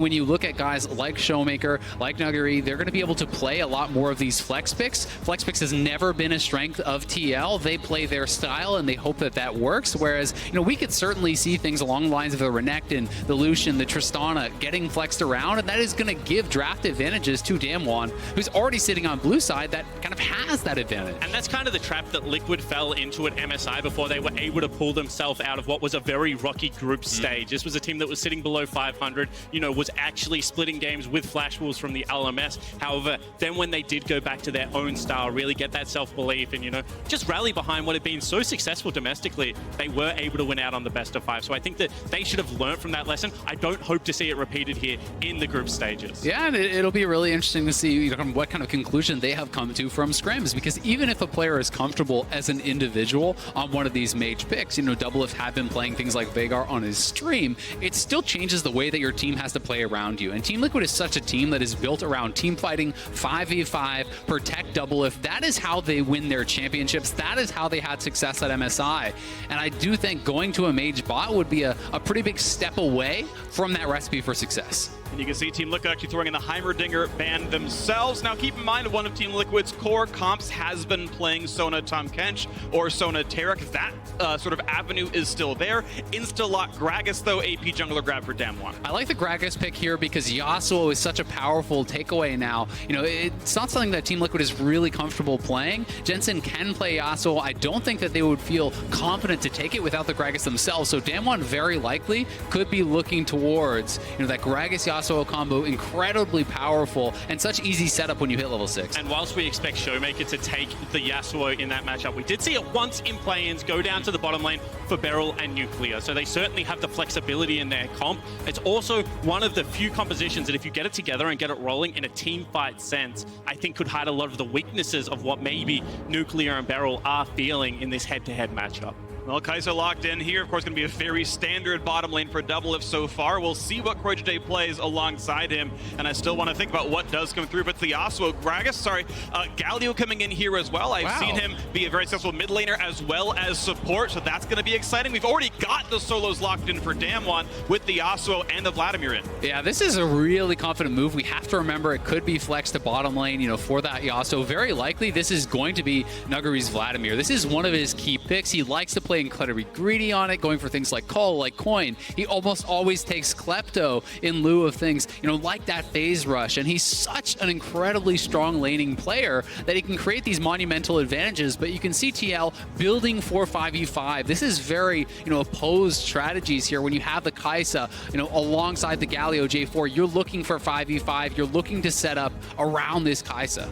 When you look at guys like Showmaker, like Nuggery, they're going to be able to play a lot more of these flex picks. Flex picks has never been a strength of TL. They play their style, and they hope that that works. Whereas, we could certainly see things along the lines of the Renekton, the Lucian, the Tristana getting flexed around, and that is going to give draft advantages to Damwon, who's already sitting on blue side that kind of has that advantage. And that's kind of the trap that Liquid fell into at MSI before they were able to pull themselves out of what was a very rocky group stage. This was a team that was sitting below 500, was actually splitting games with Flash Wolves from the LMS. However, then when they did go back to their own style, really get that self-belief and, just rally behind what had been so successful domestically, they were able to win out on the best of 5. So I think that they should have learned from that lesson. I don't hope to see it repeated here in the group stages. Yeah, and it'll be really interesting to see what kind of conclusion they have come to from scrims, because even if a player is comfortable as an individual on one of these mage picks, Doublelift had been playing things like Veigar on his stream, it still changes the way that your team has to play around you. And Team Liquid is such a team that is built around team fighting, 5v5, protect Doublelift. That is how they win their championships. That is how they had success at MSI. And I do think going to a mage bot would be a pretty big step away from that recipe for success. And you can see Team Liquid actually throwing in the Heimerdinger ban themselves. Now keep in mind, one of Team Liquid's core comps has been playing Sona Tahm Kench or Sona Tarek. That sort of avenue is still there. Insta-lock Gragas, though, AP jungler grab for Damwon. I like the Gragas pick here because Yasuo is such a powerful takeaway now. It's not something that Team Liquid is really comfortable playing. Jensen can play Yasuo. I don't think that they would feel confident to take it without the Gragas themselves. So Damwon very likely could be looking towards that Gragas Yasuo combo, incredibly powerful and such easy setup when you hit level 6. And whilst we expect Showmaker to take the Yasuo in that matchup, we did see it once in play-ins go down to the bottom lane for Beryl and Nuclear. So they certainly have the flexibility in their comp. It's also one of the few compositions that if you get it together and get it rolling in a team fight sense, I think could hide a lot of the weaknesses of what maybe Nuclear and Beryl are feeling in this head-to-head matchup. Well, Kai'Sa locked in here. Of course, going to be a very standard bottom lane for Doublelift so far. We'll see what KroiJJ plays alongside him. And I still want to think about what does come through. But the Yasuo, Galio coming in here as well. I've seen him be a very successful mid laner as well as support. So that's going to be exciting. We've already got the solos locked in for Damwon with the Yasuo and the Vladimir in. Yeah, this is a really confident move. We have to remember it could be flexed to bottom lane, for that Yasuo. Very likely this is going to be Nuggery's Vladimir. This is one of his key picks. He likes to play incredibly greedy on it, going for things like Call, like Coin. He almost always takes Klepto in lieu of things, like that phase rush. And he's such an incredibly strong laning player that he can create these monumental advantages. But you can see TL building for 5v5. This is very, opposed strategies here. When you have the Kai'Sa, alongside the Galio J4, you're looking for 5v5. You're looking to set up around this Kai'Sa.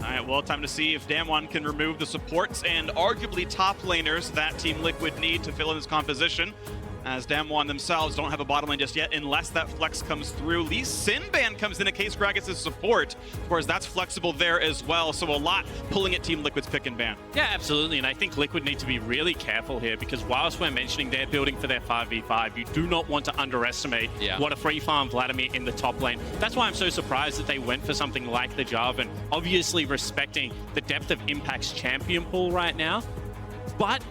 All right, well, time to see if Damwon can remove the supports and arguably top laners that Team Liquid need to fill in this composition, as Damwon themselves don't have a bottom lane just yet unless that flex comes through. Lee Sin ban comes in case Gragas' support. Of course, that's flexible there as well, so a lot pulling at Team Liquid's pick and ban. Yeah, absolutely, and I think Liquid need to be really careful here because whilst we're mentioning they're building for their 5v5, you do not want to underestimate what a free farm Vladimir in the top lane. That's why I'm so surprised that they went for something like the Jarvan, obviously respecting the depth of Impact's champion pool right now, but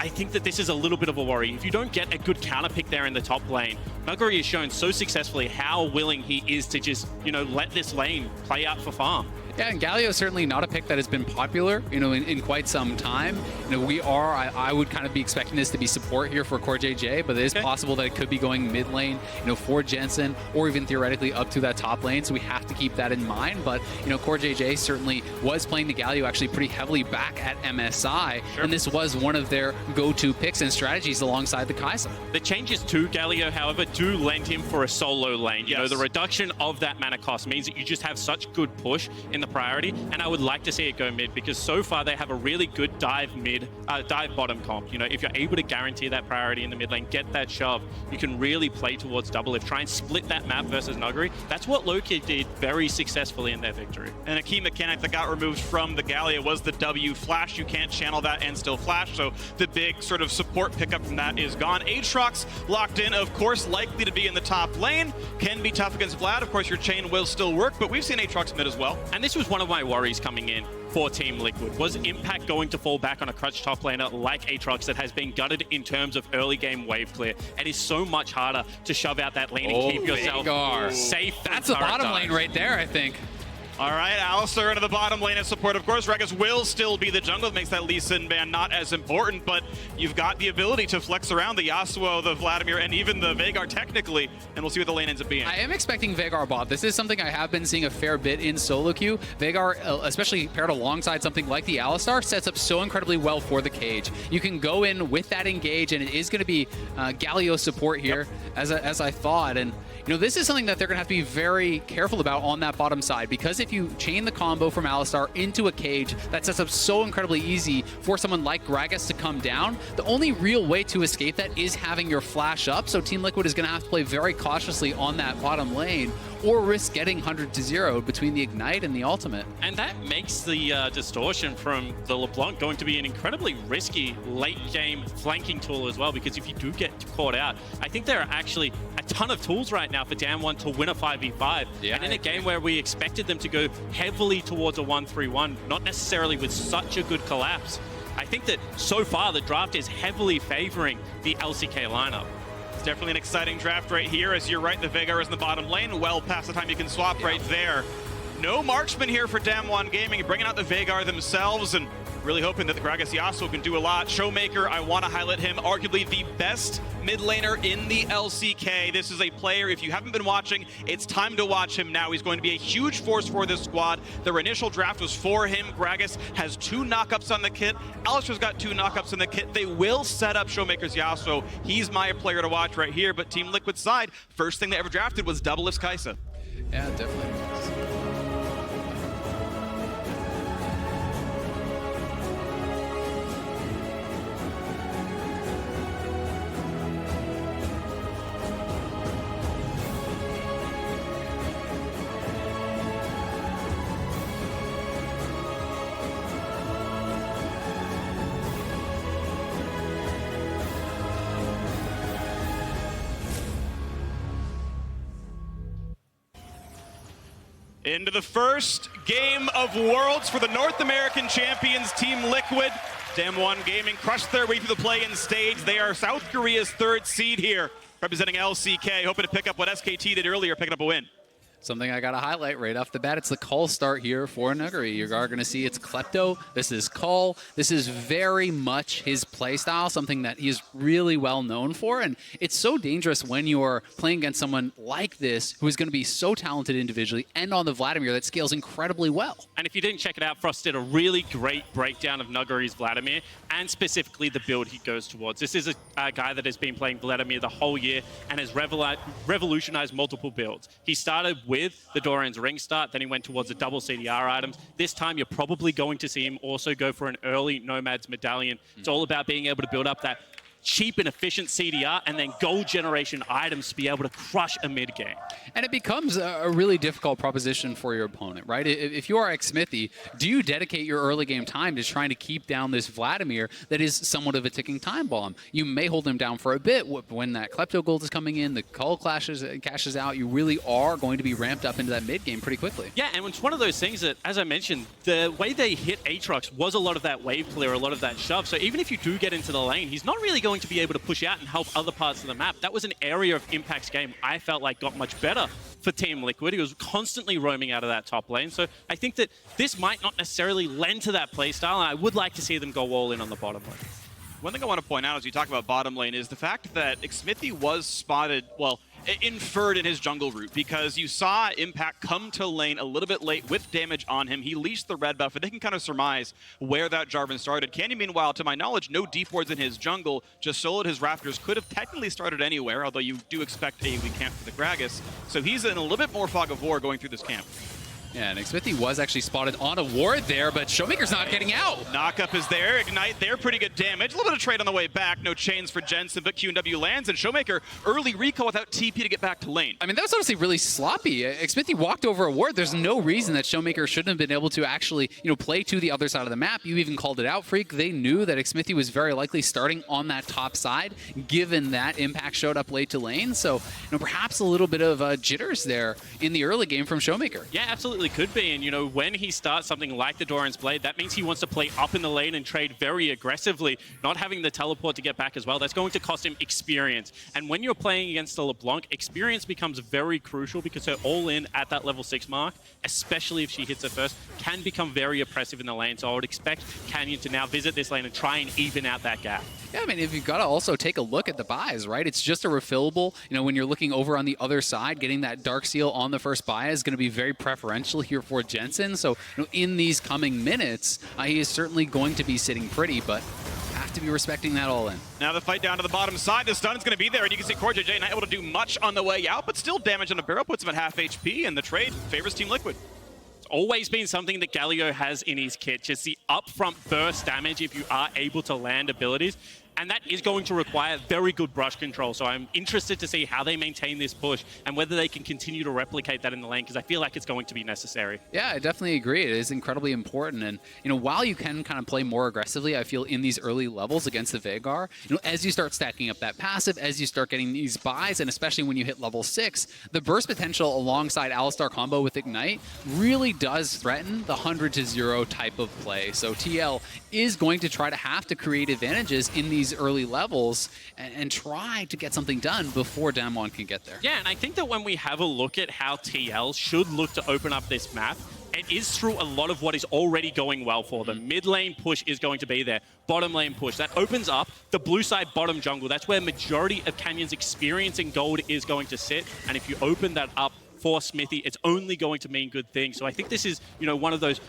I think that this is a little bit of a worry. If you don't get a good counter pick there in the top lane, Nuggery has shown so successfully how willing he is to just, let this lane play out for farm. Yeah, and Galio is certainly not a pick that has been popular, in quite some time. I would kind of be expecting this to be support here for KroiJJ, but it is possible that it could be going mid lane, for Jensen, or even theoretically up to that top lane. So we have to keep that in mind. But, KroiJJ certainly was playing the Galio actually pretty heavily back at MSI, and this was one of their go-to picks and strategies alongside the Kai'Sa. The changes to Galio, however, do lend him for a solo lane. The reduction of that mana cost means that you just have such good push in the priority, and I would like to see it go mid because so far they have a really good dive bottom comp. If you're able to guarantee that priority in the mid lane, get that shove, you can really play towards Doublelift, try and split that map versus Nuggery. That's what Loki did very successfully in their victory. And a key mechanic that got removed from the Galio was the W flash. You can't channel that and still flash, so the big sort of support pickup from that is gone. Aatrox locked in, of course, likely to be in the top lane. Can be tough against Vlad. Of course, your chain will still work, but we've seen Aatrox mid as well. And this this was one of my worries coming in for Team Liquid. Was Impact going to fall back on a crutch top laner like Aatrox that has been gutted in terms of early game wave clear? It is so much harder to shove out that lane and keep yourself safe. That's the bottom lane right there, I think. All right, Alistar into the bottom lane in support. Of course, Gragas will still be the jungle. It makes that Lee Sin ban not as important, but you've got the ability to flex around the Yasuo, the Vladimir, and even the Veigar technically, and we'll see what the lane ends up being. I am expecting Veigar bot. This is something I have been seeing a fair bit in solo queue. Veigar, especially paired alongside something like the Alistar, sets up so incredibly well for the cage. You can go in with that engage, and it is going to be Galio support here, as I thought. And this is something that they're going to have to be very careful about on that bottom side, because if you chain the combo from Alistar into a cage, that sets up so incredibly easy for someone like Gragas to come down. The only real way to escape that is having your flash up, so Team Liquid is going to have to play very cautiously on that bottom lane, or risk getting 100-0 between the Ignite and the Ultimate. And that makes the distortion from the LeBlanc going to be an incredibly risky late-game flanking tool as well, because if you do get caught out, I think there are actually a ton of tools right now for Damwon to win a 5v5. Yeah, and in a game where we expected them to go heavily towards a 1-3-1, not necessarily with such a good collapse, I think that so far the draft is heavily favoring the LCK lineup. Definitely an exciting draft right here. As you're right, the Veigar is in the bottom lane. Well past the time you can swap right there. No marksman here for Damwon Gaming, bringing out the Veigar themselves and really hoping that the Gragas Yasuo can do a lot. Showmaker, I want to highlight him, arguably the best mid laner in the LCK. This is a player, if you haven't been watching, it's time to watch him now. He's going to be a huge force for this squad. Their initial draft was for him. Gragas has 2 knockups on the kit. Alistar's got 2 knockups on the kit. They will set up Showmaker's Yasuo. He's my player to watch right here, but Team Liquid's side, first thing they ever drafted was Doublelift's Kai'Sa. Yeah, definitely. Into the first game of Worlds for the North American champions, Team Liquid. Damwon Gaming crushed their way through the play-in stage. They are South Korea's 3rd seed here, representing LCK, hoping to pick up what SKT did earlier, picking up a win. Something I got to highlight right off the bat, it's the call start here for Nuguri. You are going to see it's Klepto. This is Call. This is very much his playstyle, something that he's really well known for. And it's so dangerous when you're playing against someone like this, who is going to be so talented individually, and on the Vladimir that scales incredibly well. And if you didn't check it out, Frost did a really great breakdown of Nuguri's Vladimir, and specifically the build he goes towards. This is a guy that has been playing Vladimir the whole year and has revolutionized multiple builds. He started with the Doran's Ring start, then he went towards the double CDR items. This time you're probably going to see him also go for an early Nomad's Medallion. It's all about being able to build up that cheap and efficient CDR and then gold generation items to be able to crush a mid game. And it becomes a really difficult proposition for your opponent, right? If you are Xmithy, do you dedicate your early game time to trying to keep down this Vladimir that is somewhat of a ticking time bomb? You may hold him down for a bit. When that Klepto gold is coming in, the call cashes out, you really are going to be ramped up into that mid game pretty quickly. Yeah, and it's one of those things that, as I mentioned, the way they hit Aatrox was a lot of that wave clear, a lot of that shove. So even if you do get into the lane, he's not really going to be able to push out and help other parts of the map. That was an area of Impact's game I felt like got much better for Team Liquid. He was constantly roaming out of that top lane. So I think that this might not necessarily lend to that playstyle, and I would like to see them go all in on the bottom lane. One thing I want to point out as you talk about bottom lane is the fact that Xmithy was spotted, well, inferred in his jungle route, because you saw Impact come to lane a little bit late with damage on him. He leashed the red buff, and they can kind of surmise where that Jarvan started. Candy, meanwhile, to my knowledge, no deep wards in his jungle, just soloed his Raptors. Could have technically started anywhere, although you do expect a weak camp for the Gragas. So he's in a little bit more fog of war going through this camp. Yeah, and Xmithy was actually spotted on a ward there, but Showmaker's not getting out. Knockup is there. Ignite there. Pretty good damage. A little bit of trade on the way back. No chains for Jensen, but Q&W lands, and Showmaker early recall without TP to get back to lane. I mean, that was honestly really sloppy. Xmithy walked over a ward. There's no reason that Showmaker shouldn't have been able to actually, play to the other side of the map. You even called it out, Freak. They knew that Xmithy was very likely starting on that top side, given that Impact showed up late to lane. So, perhaps a little bit of jitters there in the early game from Showmaker. Yeah, absolutely. absolutely could be. And, you know, when he starts something like the Doran's Blade, that means he wants to play up in the lane and trade very aggressively, not having the teleport to get back as well. That's going to cost him experience. And when you're playing against a LeBlanc, experience becomes very crucial because her all-in at that level 6 mark, especially if she hits it first, can become very oppressive in the lane. So I would expect Canyon to now visit this lane and try and even out that gap. Yeah, I mean, if you've got to also take a look at the buys, right? It's just a refillable. You know, when you're looking over on the other side, getting that Dark Seal on the first buy is going to be very preferential here for Jensen. So, you know, in these coming minutes, he is certainly going to be sitting pretty, but have to be respecting that all in. Now the fight down to the bottom side. The stun is going to be there, and you can see CoreJJ not able to do much on the way out, but still damage on the barrel puts him at half HP, and the trade favors Team Liquid. Always been something that Galio has in his kit, just the upfront burst damage if you are able to land abilities. And that is going to require very good brush control. So I'm interested to see how they maintain this push and whether they can continue to replicate that in the lane, because I feel like it's going to be necessary. Yeah, I definitely agree. It is incredibly important. And, you know, while you can kind of play more aggressively, I feel in these early levels against the Veigar, you know, as you start stacking up that passive, as you start getting these buys, and especially when you hit level 6, the burst potential alongside Alistar combo with Ignite really does threaten the 100-0 type of play. So TL is going to try to have to create advantages in these early levels and try to get something done before Damwon can get there. Yeah, and I think that when we have a look at how TL should look to open up this map, it is through a lot of what is already going well for them. Mid lane push is going to be there. Bottom lane push. That opens up the blue side bottom jungle. That's where majority of Canyon's experience in gold is going to sit. And if you open that up for Smithy, it's only going to mean good things. So I think this is, you know, one of those,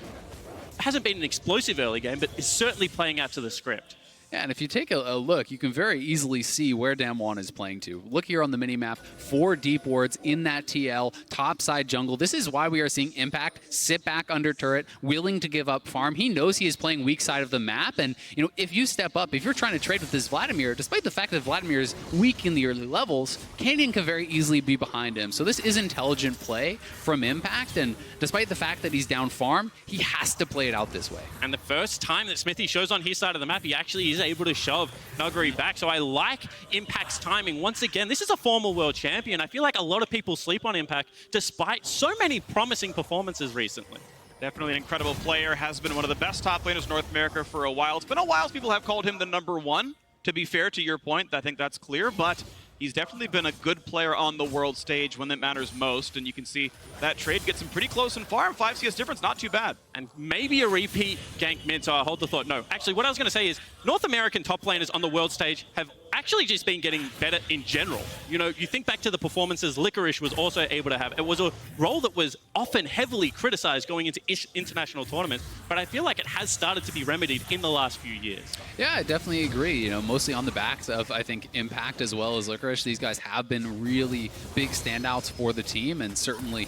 hasn't been an explosive early game, but is certainly playing out to the script. Yeah, and if you take a look, you can very easily see where Damwon is playing to. Look here on the minimap, 4 deep wards in that TL, topside jungle. This is why we are seeing Impact sit back under turret, willing to give up farm. He knows he is playing weak side of the map, and you know, if you step up, if you're trying to trade with this Vladimir, despite the fact that Vladimir is weak in the early levels, Canyon can very easily be behind him. So this is intelligent play from Impact, and despite the fact that he's down farm, he has to play it out this way. And the first time that Smithy shows on his side of the map, he actually is able to shove Nuguri back. So I like Impact's timing. Once again, this is a former world champion. I feel like a lot of people sleep on Impact despite so many promising performances recently. Definitely an incredible player, has been one of the best top laners in North America for a while. It's been a while since people have called him the #1. To be fair to your point, I think that's clear, but he's definitely been a good player on the world stage when it matters most, and you can see that trade gets him pretty close in farm. 5 CS difference, not too bad. And maybe a repeat gank mid, so I'll hold the thought. No, actually, what I was going to say is North American top laners on the world stage have actually just been getting better in general. You know, you think back to the performances Licorice was also able to have. It was a role that was often heavily criticized going into international tournaments, but I feel like it has started to be remedied in the last few years. Yeah, I definitely agree. You know, mostly on the backs of, I think, Impact as well as Licorice. These guys have been really big standouts for the team, and certainly,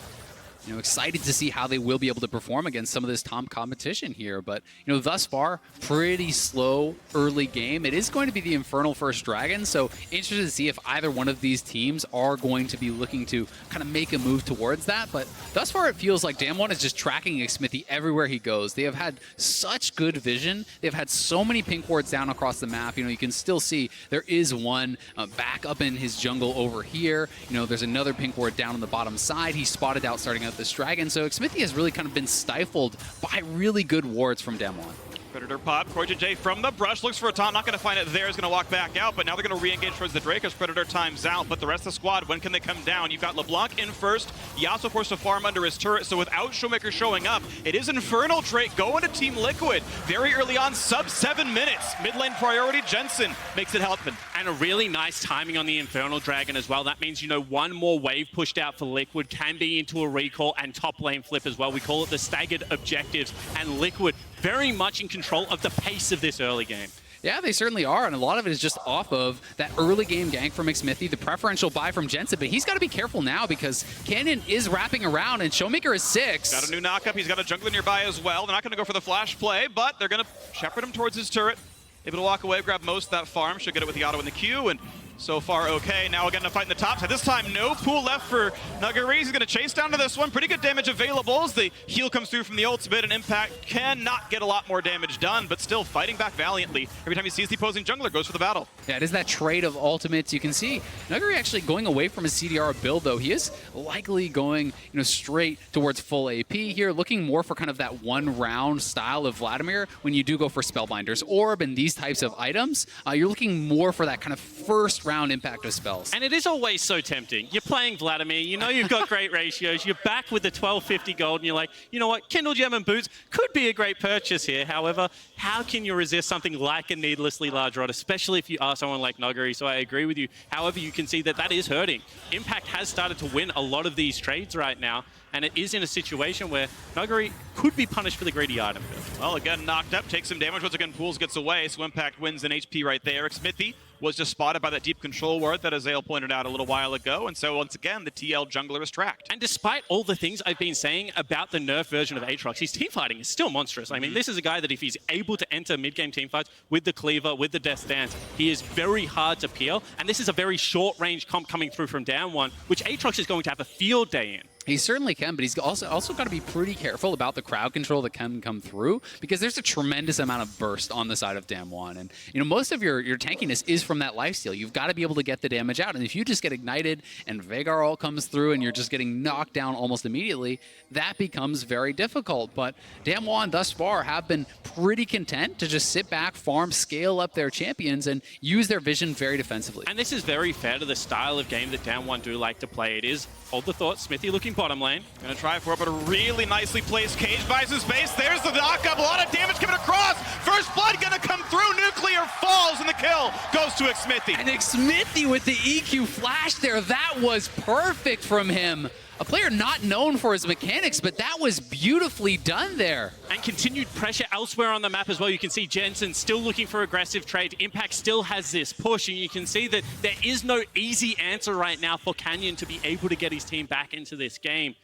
you know, excited to see how they will be able to perform against some of this top competition here. But, you know, thus far, pretty slow early game. It is going to be the Infernal first Dragon, so interested to see if either one of these teams are going to be looking to kind of make a move towards that. But thus far, it feels like Damwon is just tracking Smithy everywhere he goes. They have had such good vision. They've had so many pink wards down across the map. You know, you can still see there is one back up in his jungle over here. You know, there's another pink ward down on the bottom side. He spotted out starting out this Dragon. So Smithy has really kind of been stifled by really good wards from Damwon. Predator pop, CoreJJ from the brush, looks for a taunt, not going to find it there, is going to walk back out, but now they're going to re-engage towards the Drake as Predator times out, but the rest of the squad, when can they come down? You've got LeBlanc in first, Yasuo forced to farm under his turret, so without Showmaker showing up, it is Infernal Drake going to Team Liquid. Very early on, sub 7 minutes. Mid lane priority, Jensen makes it happen. And a really nice timing on the Infernal Dragon as well. That means, you know, one more wave pushed out for Liquid can be into a recall and top lane flip as well. We call it the staggered objectives, and Liquid very much in control of the pace of this early game. Yeah, they certainly are, and a lot of it is just off of that early game gank from Smithy, the preferential buy from Jensen, but he's got to be careful now because Canyon is wrapping around and Showmaker is 6. Got a new knockup, he's got a jungler nearby as well. They're not going to go for the flash play, but they're going to shepherd him towards his turret. Able to walk away, grab most of that farm, should get it with the auto in the queue, and So far, okay. Now we're getting a fight in the top side. This time, no pool left for Nuggeries. He's going to chase down to this one. Pretty good damage available as the heal comes through from the ultimate, and Impact cannot get a lot more damage done, but still fighting back valiantly. Every time he sees the opposing jungler, goes for the battle. Yeah, it is that trade of ultimates. You can see Nuggery actually going away from his CDR build, though. He is likely going, straight towards full AP here, looking more for kind of that one-round style of Vladimir. When you do go for Spellbinder's Orb and these types of items, you're looking more for that kind of first-round impact of spells. And it is always so tempting. You're playing Vladimir, you know you've got great ratios, you're back with the 1250 gold, and you're like, you know what, Kindle Gem and Boots could be a great purchase here. However, how can you resist something like a needlessly large rod, especially if you are someone like Nuggery? So I agree with you. However, you can see that that is hurting. Impact has started to win a lot of these trades right now, and it is in a situation where Nuggery could be punished for the greedy item build. Well, again, knocked up, takes some damage. Once again, Pools gets away, so Impact wins an HP right there. Smithy was just spotted by that deep control ward that Azael pointed out a little while ago, and so once again, the TL jungler is tracked. And despite all the things I've been saying about the nerf version of Aatrox, his teamfighting is still monstrous. I mean, this is a guy that if he's able to enter mid-game teamfights with the Cleaver, with the Death Dance, he is very hard to peel, and this is a very short-range comp coming through from down one, which Aatrox is going to have a field day in. He certainly can, but he's also got to be pretty careful about the crowd control that can come through, because there's a tremendous amount of burst on the side of Damwon. And most of your tankiness is from that lifesteal. You've got to be able to get the damage out. And if you just get ignited and Veigar all comes through and you're just getting knocked down almost immediately, that becomes very difficult. But Damwon thus far have been pretty content to just sit back, farm, scale up their champions, and use their vision very defensively. And this is very fair to the style of game that Damwon do like to play. It is, hold the thought, Smithy looking bottom lane. Gonna try for it, but a really nicely placed cage buys his space. There's the knock-up, a lot of damage coming across. First blood gonna come through, Nuclear falls, and the kill goes to Xmithy. And Xmithy with the EQ flash there, that was perfect from him. A player not known for his mechanics, but that was beautifully done there. And continued pressure elsewhere on the map as well. You can see Jensen still looking for aggressive trade. Impact still has this push, and you can see that there is no easy answer right now for Canyon to be able to get his team back into this game.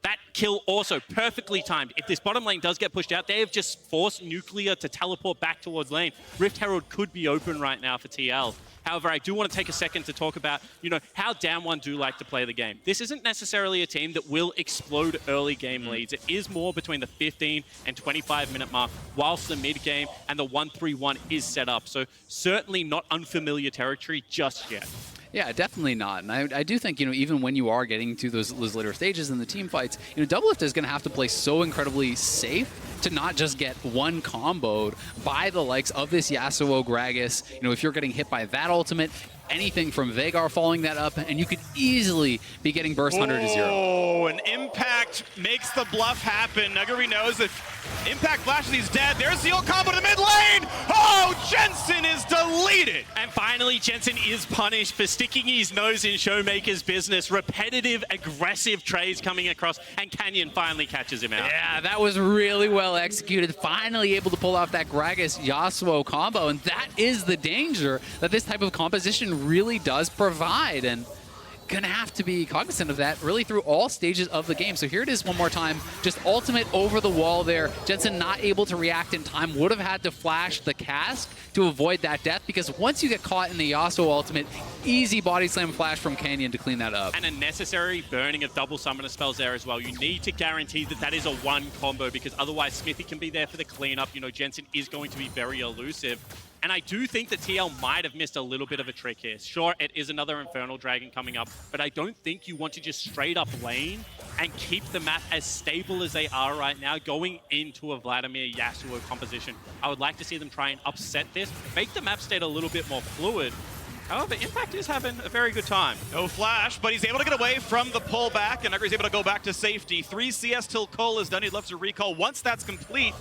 That kill also perfectly timed. If this bottom lane does get pushed out, they have just forced Nuclear to teleport back towards lane. Rift Herald could be open right now for TL. However, I do want to take a second to talk about, how Damwon do like to play the game. This isn't necessarily a team that will explode early game leads. It is more between the 15 and 25-minute mark, whilst the mid game and the 1-3-1 is set up. So certainly not unfamiliar territory just yet. Yeah, definitely not. And I do think, even when you are getting to those later stages in the team fights, Doublelift is going to have to play so incredibly safe to not just get one comboed by the likes of this Yasuo Gragas. If you're getting hit by that ultimate, anything from Veigar following that up, and you could easily be getting burst 100 to 0. Oh, an Impact makes the bluff happen. Nuggery knows that Impact flashes, he's dead. There's the old combo to the mid lane. Oh, Jensen is deleted. And finally, Jensen is punished for sticking his nose in Showmaker's business. Repetitive, aggressive trades coming across, and Canyon finally catches him out. Yeah, that was really well executed. Finally able to pull off that Gragas Yasuo combo, and that is the danger that this type of composition really does provide, and gonna have to be cognizant of that really through all stages of the game. So here it is one more time, just ultimate over the wall there. Jensen not able to react in time, would have had to flash the cask to avoid that death, because once you get caught in the Yasuo ultimate, easy body slam flash from Canyon to clean that up. And a necessary burning of double summoner spells there as well. You need to guarantee that that is a one combo, because otherwise Smithy can be there for the cleanup. Jensen is going to be very elusive. And I do think that TL might have missed a little bit of a trick here. Sure, it is another Infernal Dragon coming up, but I don't think you want to just straight up lane and keep the map as stable as they are right now going into a Vladimir Yasuo composition. I would like to see them try and upset this, make the map state a little bit more fluid. However, Impact is having a very good time. No flash, but he's able to get away from the pullback, and Nuggery's able to go back to safety. 3 CS till Cole is done. He'd love to recall once that's complete.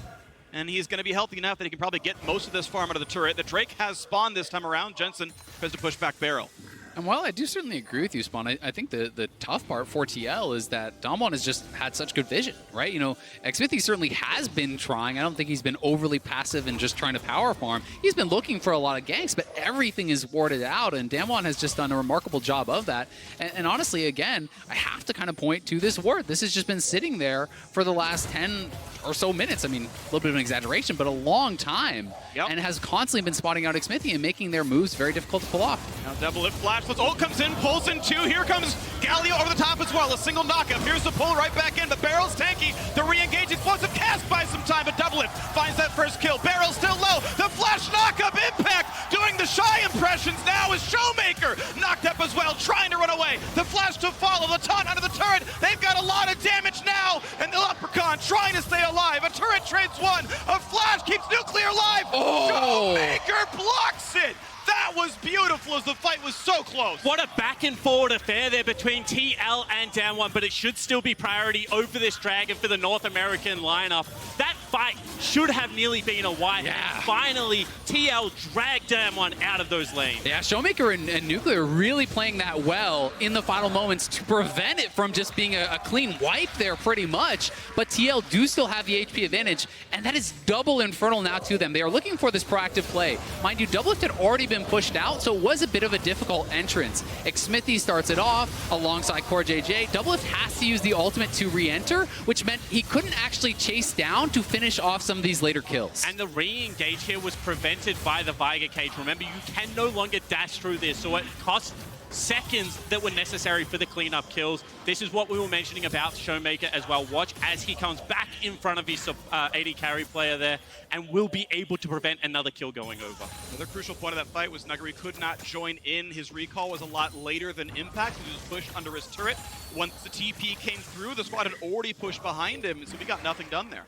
And he's going to be healthy enough that he can probably get most of this farm out of the turret. The Drake has spawned this time around. Jensen tries to push back barrel. And while I do certainly agree with you, Spawn, I think the tough part for TL is that Damwon has just had such good vision, right? You know, Xmithy certainly has been trying. I don't think he's been overly passive and just trying to power farm. He's been looking for a lot of ganks, but everything is warded out, and Damwon has just done a remarkable job of that. And honestly, again, I have to kind of point to this ward. This has just been sitting there for the last 10 or so minutes. I mean, a little bit of an exaggeration, but a long time. Yep. And has constantly been spotting out Xmithy and making their moves very difficult to pull off. Now double lift flash. Ult comes in, pulls in two. Here comes Galio over the top as well. A single knockup. Here's the pull right back in, but Barrel's tanky. The re-engage explosive cast buys some time, but double lift finds that first kill. Barrel's still low. The flash knockup impact. Doing the shy impressions now is Showmaker. Knocked up as well, trying to run away. The flash to follow. The taunt under the turret. They've got a lot of damage now, and the Leprechaun trying to stay alive. A turret trades one. A flash keeps Nuclear alive. Oh. Showmaker blocks it. That was beautiful as the fight was so close. What a back and forward affair there between TL and Damwon, but it should still be priority over this Dragon for the North American lineup. That fight should have nearly been a wipe. Yeah. Finally, TL dragged Damwon out of those lanes. Yeah, Showmaker and Nuclear really playing that well in the final moments to prevent it from just being a clean wipe there pretty much. But TL do still have the HP advantage, and that is double Infernal now to them. They are looking for this proactive play. Mind you, Doublelift had already been pushed out, so it was a bit of a difficult entrance. Xmithy starts it off alongside Core JJ. Doublelift has to use the ultimate to re-enter, which meant he couldn't actually chase down to finish off some of these later kills. And the re-engage here was prevented by the Viger cage. Remember, you can no longer dash through this, so it costs seconds that were necessary for the cleanup kills. This is what we were mentioning about Showmaker as well. Watch as he comes back in front of his AD carry player there and will be able to prevent another kill going over. Another crucial point of that fight was Nuguri could not join in. His recall was a lot later than Impact. He was pushed under his turret. Once the TP came through, the squad had already pushed behind him, so we got nothing done there.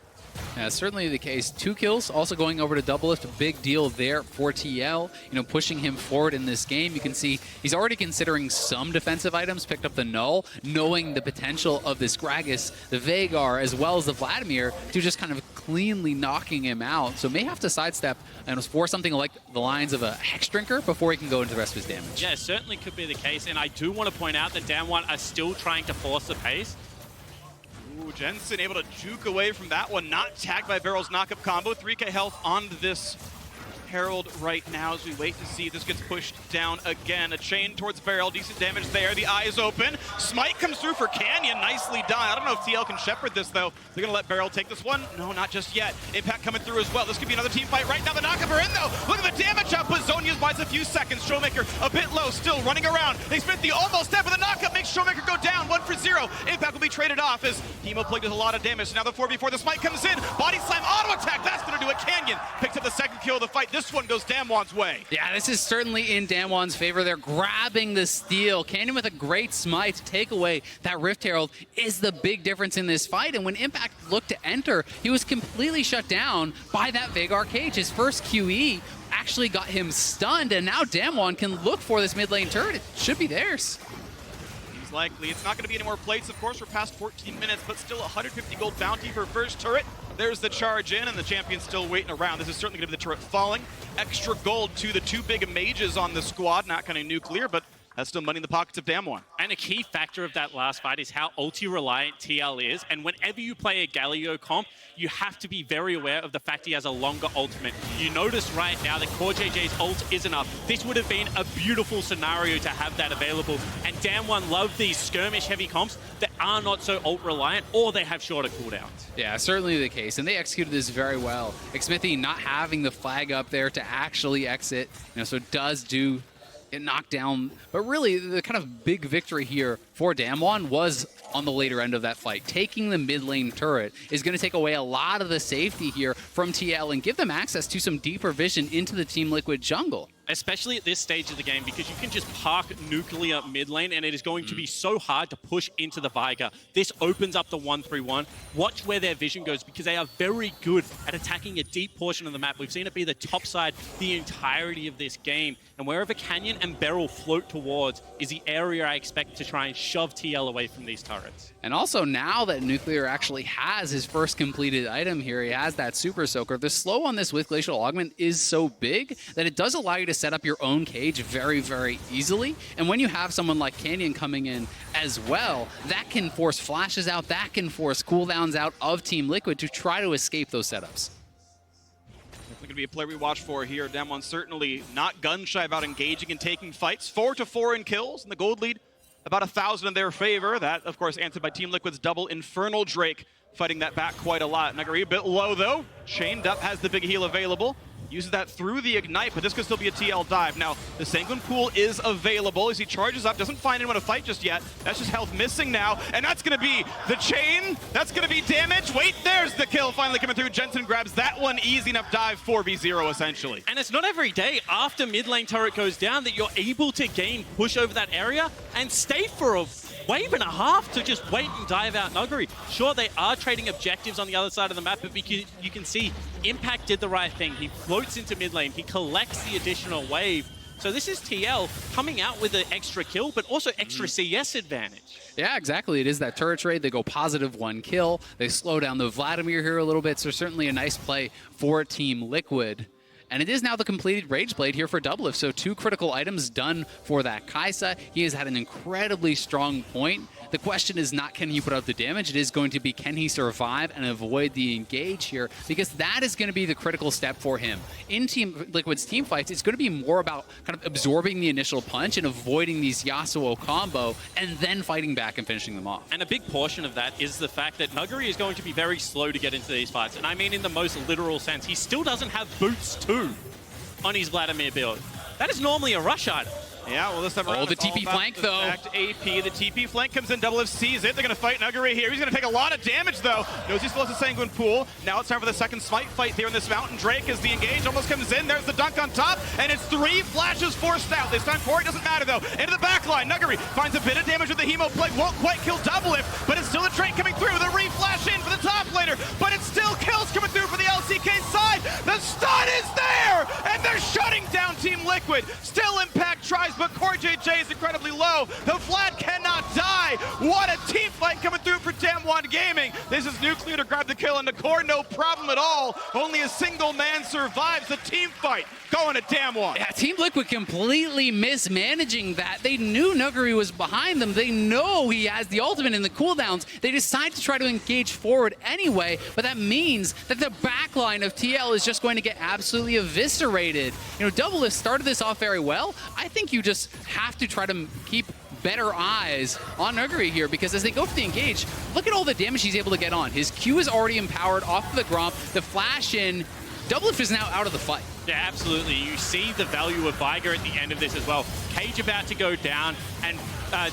Yeah, certainly the case. 2 kills, also going over to Doublelift, a big deal there for TL. You know, pushing him forward in this game. You can see he's already considering some defensive items, picked up the Null, knowing the potential of this Gragas, the Veigar, as well as the Vladimir, to just kind of cleanly knocking him out. So may have to sidestep and for something like the lines of a Hex Drinker before he can go into the rest of his damage. Yeah, it certainly could be the case, and I do want to point out that Damwon are still trying to force the pace. Ooh, Jensen able to juke away from that one, not tagged by Barrel's knockup combo. 3k health on this Herald right now as we wait to see if this gets pushed down again. A chain towards Barrel, decent damage there. The eyes open. Smite comes through for Canyon, nicely done. I don't know if TL can shepherd this though. They're gonna let Barrel take this one? No, not just yet. Impact coming through as well. This could be another team fight right now. The knockup are in though. Look at the damage output. Zonia's buys a few seconds. Showmaker a bit low, still running around. They spent the almost step with a knockup, makes Showmaker go down 1-for-0. Impact will be traded off as Timo Plague does a lot of damage. Now the 4v4, the Smite comes in. Body slam, auto attack, that's gonna do it. Canyon picks up the second kill of the fight. This one goes Damwon's way. Yeah, this is certainly in Damwon's favor. They're grabbing the steal. Canyon with a great smite to take away that Rift Herald is the big difference in this fight. And when Impact looked to enter, he was completely shut down by that Veigar cage. His first QE actually got him stunned, and now Damwon can look for this mid lane turret. It should be theirs. Seems likely. It's not going to be any more plates, of course. We're past 14 minutes, but still 150 gold bounty for first turret. There's the charge in, and the champion's still waiting around. This is certainly going to be the turret falling. Extra gold to the 2 big mages on the squad. Not kind of nuclear, but that's still money in the pockets of Damwon. And a key factor of that last fight is how ulti-reliant TL is. And whenever you play a Galio comp, you have to be very aware of the fact he has a longer ultimate. You notice right now that Core JJ's ult isn't up. This would have been a beautiful scenario to have that available. And Damwon love these skirmish-heavy comps that are not so ult-reliant, or they have shorter cooldowns. Yeah, certainly the case. And they executed this very well. Xmithy not having the flag up there to actually exit, so it does do get knocked down. But really, the kind of big victory here for Damwon was on the later end of that fight. Taking the mid lane turret is going to take away a lot of the safety here from TL and give them access to some deeper vision into the Team Liquid jungle. Especially at this stage of the game, because you can just park Nuclear mid lane, and it is going to be so hard to push into the Viger. This opens up the 1-3-1. Watch where their vision goes, because they are very good at attacking a deep portion of the map. We've seen it be the top side the entirety of this game, and wherever Canyon and Beryl float towards is the area I expect to try and shove TL away from these turrets. And also now that Nuclear actually has his first completed item here, he has that Super Soaker, the slow on this with Glacial Augment is so big that it does allow you to set up your own cage very, very easily. And when you have someone like Canyon coming in as well, that can force flashes out, that can force cooldowns out of Team Liquid to try to escape those setups. Going to be a player we watch for here. Damwon certainly not gun-shy about engaging and taking fights. 4-4 in kills, and the gold lead about 1,000 in their favor. That, of course, answered by Team Liquid's double Infernal Drake, fighting that back quite a lot. Nuguri a bit low, though. Chained up, has the big heal available. Uses that through the Ignite, but this could still be a TL dive. Now, the Sanguine Pool is available as he charges up. Doesn't find anyone to fight just yet. That's just health missing now, and that's going to be the chain. That's going to be damage. Wait, there's the kill finally coming through. Jensen grabs that one. Easy enough dive, 4v0 essentially. And it's not every day after mid lane turret goes down that you're able to gain push over that area and stay for a wave and a half to just wait and dive out Nuguri. Sure, they are trading objectives on the other side of the map, but you can see Impact did the right thing. He floats into mid lane. He collects the additional wave. So this is TL coming out with an extra kill, but also extra CS advantage. Yeah, exactly. It is that turret trade. They go positive 1 kill. They slow down the Vladimir here a little bit, so certainly a nice play for Team Liquid. And it is now the completed Rage Blade here for Doublelift. So 2 critical items done for that Kaisa. He has had an incredibly strong point. The question is not can he put out the damage, it is going to be can he survive and avoid the engage here, because that is going to be the critical step for him. In Team Liquid's team fights, it's going to be more about kind of absorbing the initial punch and avoiding these Yasuo combo and then fighting back and finishing them off. And a big portion of that is the fact that Nuguri is going to be very slow to get into these fights. And I mean in the most literal sense. He still doesn't have Boots 2 on his Vladimir build. That is normally a rush item. Yeah, well, this time around, the TP flank, though. AP, the TP flank comes in, Doublelift sees it. They're going to fight Nuguri here. He's going to take a lot of damage, though. Knows he still has a Sanguine Pool. Now it's time for the second smite fight here in this Mountain Drake as the engage almost comes in. There's the dunk on top, and it's 3 flashes forced out. This time for it doesn't matter, though. Into the back line, Nuguri finds a bit of damage with the Hemo Plague. Won't quite kill Doublelift, but it's still a Drake coming through. The re-flash in for the top laner, but it's still kills coming through for the LCK side. The stun is there, and they're shutting down Team Liquid. Still Impact tries, but Core JJ is incredibly low. The Vlad cannot die. What a team fight coming through for Damwon Gaming. This is Nuclear to grab the kill, and the Core no problem at all. Only a single man survives the team fight. Going to Damwon. Yeah, Team Liquid completely mismanaging that. They knew Nuguri was behind them. They know he has the ultimate in the cooldowns. They decide to try to engage forward anyway, but that means that the backline of TL is just going to get absolutely eviscerated. You know, Doublelift started this off very well. I think you just have to try to keep better eyes on Nuguri here, because as they go for the engage, look at all the damage he's able to get on. His Q is already empowered off of the Gromp. The flash in, Doublelift is now out of the fight. Yeah, absolutely. You see the value of Viger at the end of this as well. Cage about to go down, and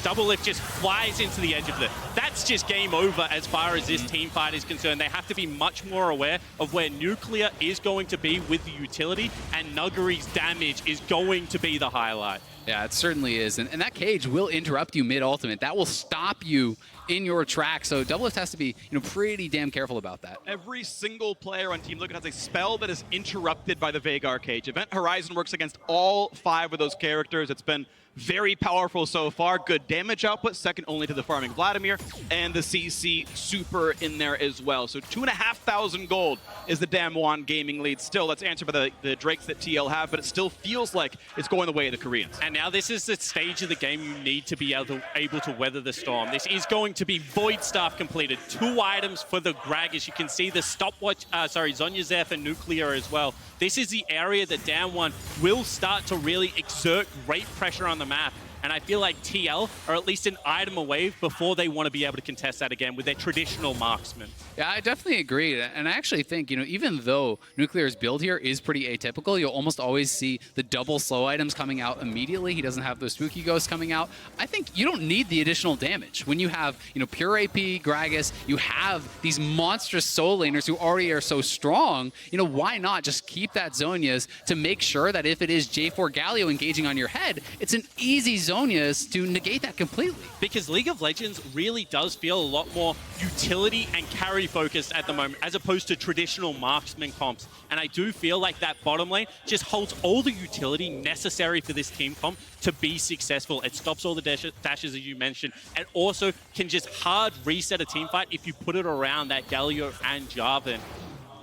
Doublelift just flies into the edge of it. That's just game over as far as this team fight is concerned. They have to be much more aware of where Nuclear is going to be with the utility, and Nuguri's damage is going to be the highlight. Yeah, it certainly is. And that cage will interrupt you mid-ultimate. That will stop you in your track. So Doublelift has to be, pretty damn careful about that. Every single player on Team Liquid has a spell that is interrupted by the Veigar cage. Event Horizon works against all 5 of those characters. It's been very powerful so far. Good damage output, second only to the farming Vladimir, and the CC super in there as well. So 2,500 gold is the Damwon Gaming lead. Still, that's answered by the Drakes that TL have, but it still feels like it's going the way of the Koreans. And now this is the stage of the game you need to be able to weather the storm. This is going to be Void Staff completed. 2 items for the Grag, as you can see the stopwatch, Zonya's there for Nuclear as well. This is the area that Damwon will start to really exert great pressure on the map. And I feel like TL are at least an item away before they want to be able to contest that again with their traditional marksman. Yeah, I definitely agree. And I actually think, even though Nuclear's build here is pretty atypical, you'll almost always see the double slow items coming out immediately. He doesn't have those spooky ghosts coming out. I think you don't need the additional damage. When you have, pure AP, Gragas, you have these monstrous soul laners who already are so strong, why not just keep that Zonia's to make sure that if it is J4 Galio engaging on your head, it's an easy zone Zonias to negate that completely. Because League of Legends really does feel a lot more utility and carry focused at the moment, as opposed to traditional marksman comps. And I do feel like that bottom lane just holds all the utility necessary for this team comp to be successful. It stops all the dashes, as you mentioned, and also can just hard reset a team fight if you put it around that Galio and Jarvan.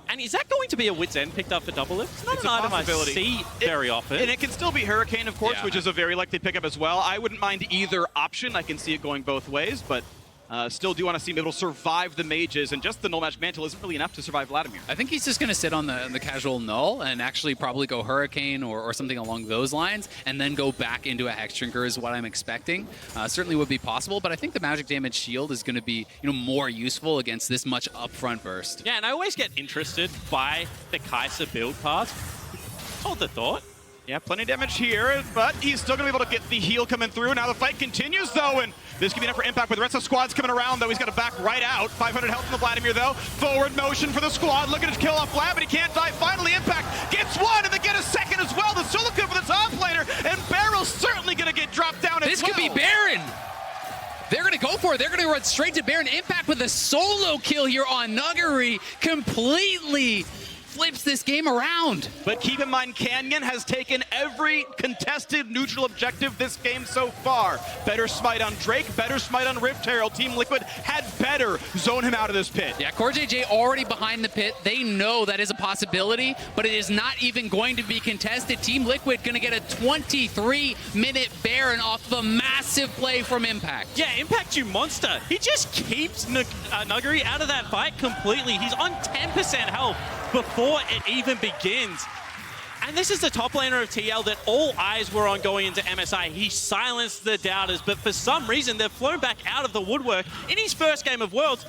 And is that going to be a Wit's End picked up for Double Lift? It's not an item I see very often. And it can still be Hurricane, of course, which is a very likely pickup as well. I wouldn't mind either option. I can see it going both ways, but still do want to see him able to survive the mages, and just the Null Match Mantle isn't really enough to survive Vladimir. I think he's just going to sit on the casual Null and actually probably go Hurricane or something along those lines, and then go back into a Hex Drinker is what I'm expecting. Certainly would be possible, but I think the Magic Damage Shield is going to be more useful against this much upfront burst. Yeah, and I always get interested by the Kai'Sa build path. Hold the thought. Yeah, plenty of damage here, but he's still going to be able to get the heal coming through. Now the fight continues, though, and this could be enough for impact, but the rest of the squad's coming around, though. He's got to back right out. 500 health from the Vladimir, though. Forward motion for the squad, looking to kill off Vlad, but he can't die. Finally, impact gets one, and they get a second as well. The Silica for the top laner, and Barrel's certainly going to get dropped down as well. This could be Baron. They're going to go for it. They're going to run straight to Baron. Impact with a solo kill here on Nuggery. Completely flips this game around. But keep in mind, Canyon has taken every contested neutral objective this game so far. Better smite on Drake, better smite on Rift Herald. Team Liquid had better zone him out of this pit. Yeah, CoreJJ already behind the pit. They know that is a possibility, but it is not even going to be contested. Team Liquid going to get a 23-minute Baron off of a massive play from Impact. Yeah, Impact, you monster. He just keeps Nuggery out of that fight completely. He's on 10% health before it even begins. And this is the top laner of TL that all eyes were on going into MSI. He silenced the doubters, but for some reason, they've flown back out of the woodwork in his first game of Worlds.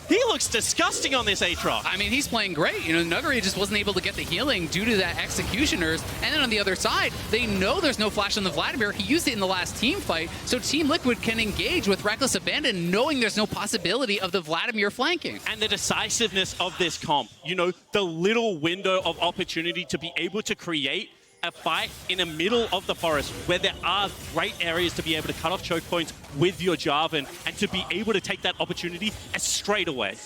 He looks disgusting on this Aatrox. I mean, he's playing great. Nuggery just wasn't able to get the healing due to that Executioners. And then on the other side, they know there's no flash on the Vladimir. He used it in the last team fight, so Team Liquid can engage with Reckless Abandon, knowing there's no possibility of the Vladimir flanking. And the decisiveness of this comp, the little window of opportunity to be able to create a fight in the middle of the forest where there are great areas to be able to cut off choke points with your Jarvan and to be able to take that opportunity straight away.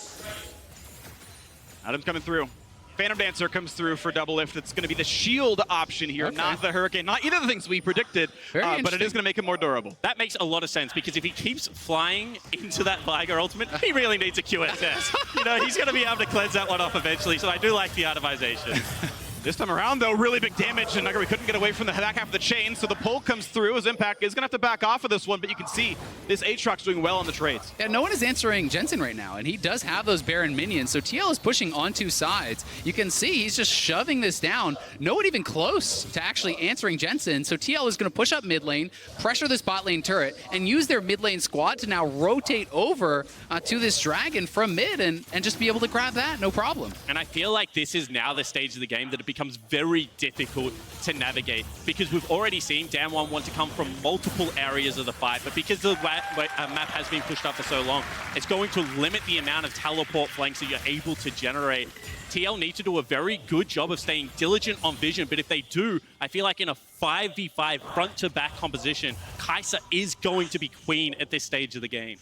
Adam's coming through. Phantom Dancer comes through for Double Lift. It's going to be the shield option here, not the Hurricane. Not either of the things we predicted, but it is going to make it more durable. That makes a lot of sense, because if he keeps flying into that Viger ultimate, he really needs a QSS. He's going to be able to cleanse that one off eventually, so I do like the itemization. This time around, though, really big damage, and Nuggery couldn't get away from the back half of the chain, so the pull comes through as Impact is going to have to back off of this one, but you can see this Aatrox doing well on the trades. Yeah, no one is answering Jensen right now, and he does have those Baron minions, so TL is pushing on two sides. You can see he's just shoving this down. No one even close to actually answering Jensen, so TL is going to push up mid lane, pressure this bot lane turret, and use their mid lane squad to now rotate over to this Dragon from mid and just be able to grab that, no problem. And I feel like this is now the stage of the game that it becomes very difficult to navigate, because we've already seen Damwon want to come from multiple areas of the fight, but because the map has been pushed up for so long, it's going to limit the amount of teleport flanks that you're able to generate. TL need to do a very good job of staying diligent on vision, but if they do, I feel like in a 5v5 front-to-back composition, Kai'Sa is going to be queen at this stage of the game.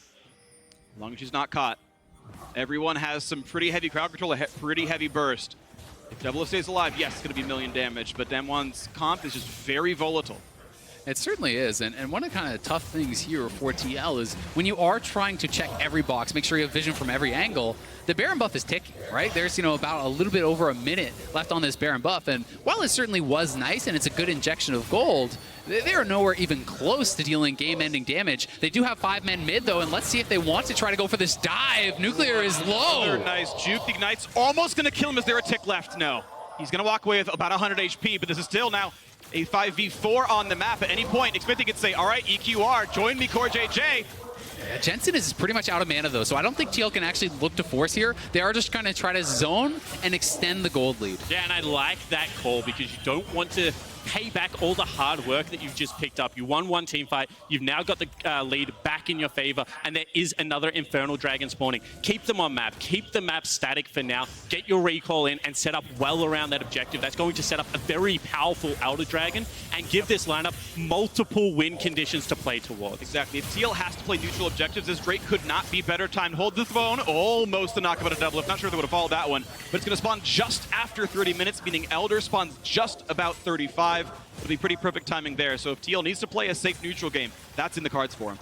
As long as she's not caught. Everyone has some pretty heavy crowd control, a pretty heavy burst. If Double Lift stays alive, yes, it's going to be million damage, but Damwon's comp is just very volatile. It certainly is, and one of the kind of tough things here for TL is when you are trying to check every box, make sure you have vision from every angle, the Baron buff is ticking, right? There's, about a little bit over a minute left on this Baron buff, and while it certainly was nice and it's a good injection of gold, they are nowhere even close to dealing game-ending damage. They do have 5 men mid, though, and let's see if they want to try to go for this dive. Nuclear is low. Another nice juke. The Ignite's almost going to kill him. Is there a tick left? No. He's going to walk away with about 100 HP, but this is still now a 5v4 on the map. At any point, Xmithie could say, all right, EQR, join me, CoreJJ. Yeah, Jensen is pretty much out of mana, though, so I don't think TL can actually look to force here. They are just going to try to zone and extend the gold lead. Yeah, and I like that call, because you don't want to pay back all the hard work that you've just picked up. You won one team fight. You've now got the lead back in your favor, and there is another Infernal Dragon spawning. Keep them on map. Keep the map static for now. Get your recall in and set up well around that objective. That's going to set up a very powerful Elder Dragon and give this lineup multiple win conditions to play towards. Exactly. If TL has to play neutral objectives, this Drake could not be better timed. Hold the throne. Almost a knockup at a double. I'm not sure if they would have followed that one, but it's going to spawn just after 30 minutes, meaning Elder spawns just about 35. It'll be pretty perfect timing there. So if TL needs to play a safe neutral game, that's in the cards for him.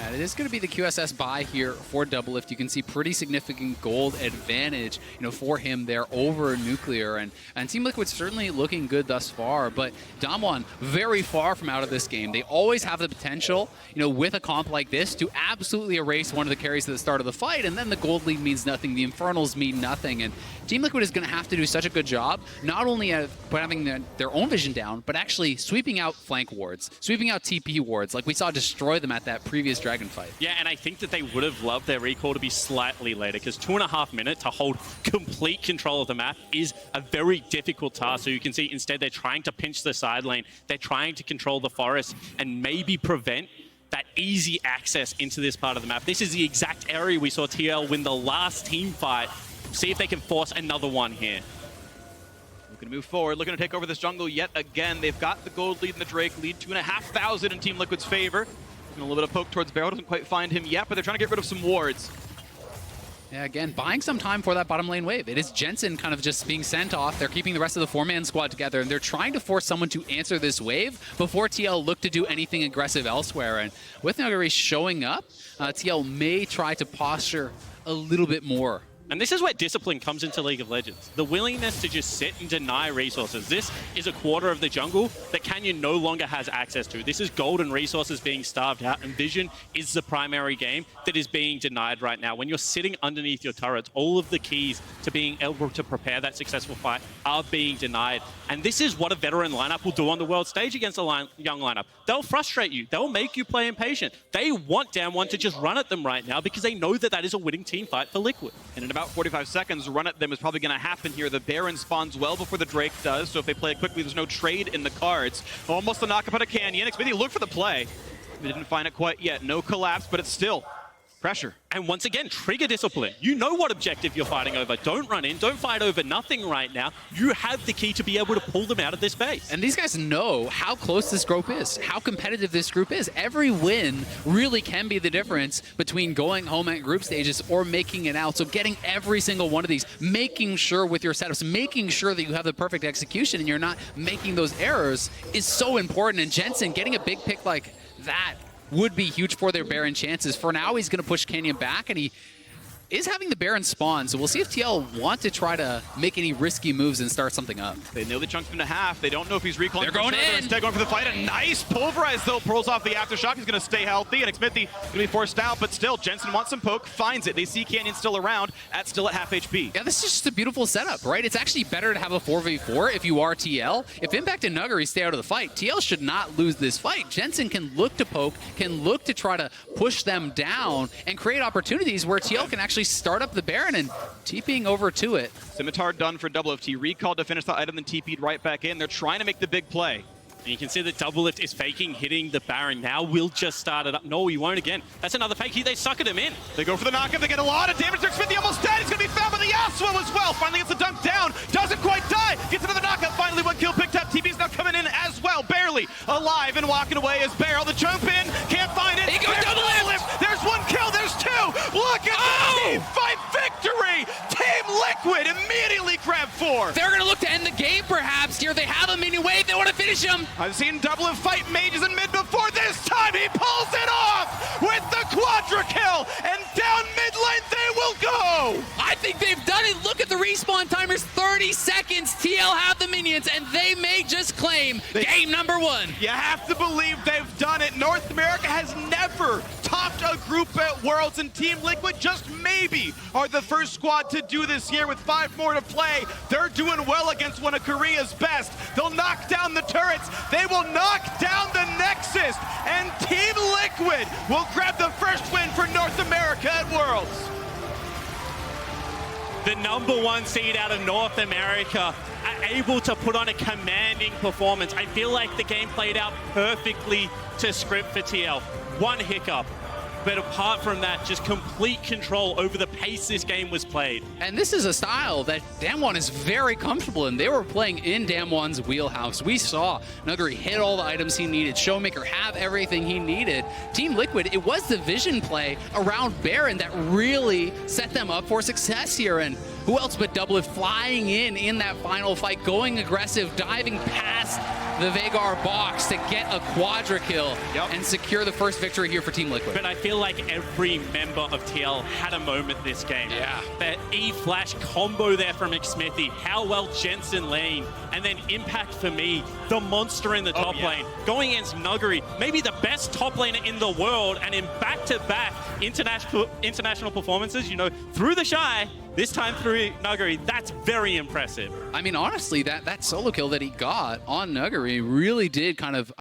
And it is going to be the QSS buy here for Doublelift. You can see pretty significant gold advantage, for him there over Nuclear. And Team Liquid's certainly looking good thus far, but Damwon very far from out of this game. They always have the potential, with a comp like this to absolutely erase one of the carries at the start of the fight, and then the gold lead means nothing, the Infernals mean nothing. And Team Liquid is going to have to do such a good job, not only at having their own vision down, but actually sweeping out flank wards, sweeping out TP wards, like we saw destroy them at that previous Dragon fight. Yeah, and I think that they would have loved their recall to be slightly later, because 2.5 minutes to hold complete control of the map is a very difficult task. So you can see instead they're trying to pinch the side lane, they're trying to control the forest and maybe prevent that easy access into this part of the map. This is the exact area we saw TL win the last team fight. See if they can force another one here. Looking to move forward, looking to take over this jungle yet again. They've got the gold lead and the Drake lead, 2,500 in Team Liquid's favor. A little bit of poke towards Barrow, doesn't quite find him yet, but they're trying to get rid of some wards. Yeah, again, buying some time for that bottom lane wave. It is Jensen kind of just being sent off. They're keeping the rest of the four-man squad together, and they're trying to force someone to answer this wave before TL look to do anything aggressive elsewhere. And with Nuguri showing up, TL may try to posture a little bit more. And this is where discipline comes into League of Legends. The willingness to just sit and deny resources. This is a quarter of the jungle that Canyon no longer has access to. This is golden resources being starved out, and Vision is the primary game that is being denied right now. When you're sitting underneath your turrets, all of the keys to being able to prepare that successful fight are being denied. And this is what a veteran lineup will do on the world stage against a young lineup. They'll frustrate you. They'll make you play impatient. They want Damwon to just run at them right now because they know that that is a winning team fight for Liquid. And in about 45 seconds, run at them is probably going to happen here. The Baron spawns well before the Drake does, so if they play it quickly, there's no trade in the cards. Almost a knockup at a Canyon. Xfinity looked for the play. They didn't find it quite yet. No collapse, but it's still pressure. And once again, trigger discipline. You know what objective you're fighting over. Don't run in. Don't fight over nothing right now. You have the key to be able to pull them out of this base. And these guys know how close this group is, how competitive this group is. Every win really can be the difference between going home at group stages or making it out. So getting every single one of these, making sure with your setups, making sure that you have the perfect execution and you're not making those errors is so important. And Jensen getting a big pick like that would be huge for their Baron chances. For now, he's going to push Canyon back, and he is having the Baron spawn, so we'll see if TL want to try to make any risky moves and start something up. They know they chunked him to half. They don't know if he's recalling. They're going in. They're instead going for the fight. A nice pulverize, though, pulls off the aftershock. He's going to stay healthy, and Xmithy going to be forced out, but still, Jensen wants some poke, finds it. They see Canyon still around, still at half HP. Yeah, this is just a beautiful setup, right? It's actually better to have a 4v4 if you are TL. If Impact and Nuguri stay out of the fight, TL should not lose this fight. Jensen can look to poke, can look to try to push them down, and create opportunities where TL can actually start up the Baron and TPing over to it. Scimitar done for Doublelift. Recalled to finish the item, then TP'd right back in. They're trying to make the big play. And you can see that Doublelift is faking hitting the Baron. Now we'll just start it up. No, he won't again. That's another fake. They suckered him in. They go for the knockup. They get a lot of damage. There's Xmithy almost dead. He's going to be found by the Yasuo as well. Finally gets the dunk down. Doesn't quite die. Gets another knockup. Finally, one kill picked up. TB's now coming in as well. Barely alive and walking away as Barrel. The jump in. Can't find it. He goes Doublelift. There's one kill. There's two. Look at the team fight victory. Team Liquid immediately grab 4. They're going to look to end the game perhaps here. They have a mini wave. They want to finish him. I've seen Doublelift fight mages in mid before. This time he pulls it off with the quadra kill, and down mid lane they will go. I think they've done it. Look at the respawn timers, 30 seconds. TL have the minions, and they may just claim game number 1. You have to believe they've done it. North America has never topped a group at Worlds, and Team Liquid just maybe are the first squad to do this year with 5 more to play. They're doing well against one of Korea's best. They'll knock down the turrets. They will knock down the Nexus, and Team Liquid will grab the first win for North America at Worlds. the #1 seed out of North America, are able to put on a commanding performance. I feel like the game played out perfectly to script for TL. One hiccup. But apart from that, just complete control over the pace this game was played. And this is a style that Damwon is very comfortable in. They were playing in Damwon's wheelhouse. We saw Nuguri hit all the items he needed, Showmaker have everything he needed. Team Liquid, it was the vision play around Baron that really set them up for success here. And who else but Doublelift flying in that final fight, going aggressive, diving past the Veigar box to get a quadra kill and secure the first victory here for Team Liquid. But I feel like every member of TL had a moment this game. Yeah. That E-Flash combo there from McSmithy, how well Jensen lane, and then Impact for me, the monster in the top lane, going against Nuguri, maybe the best top laner in the world, and in back-to-back international performances, you know, through the Shy, this time through Nuguri. That's very impressive. I mean, honestly, that solo kill that he got on Nuguri really did kind of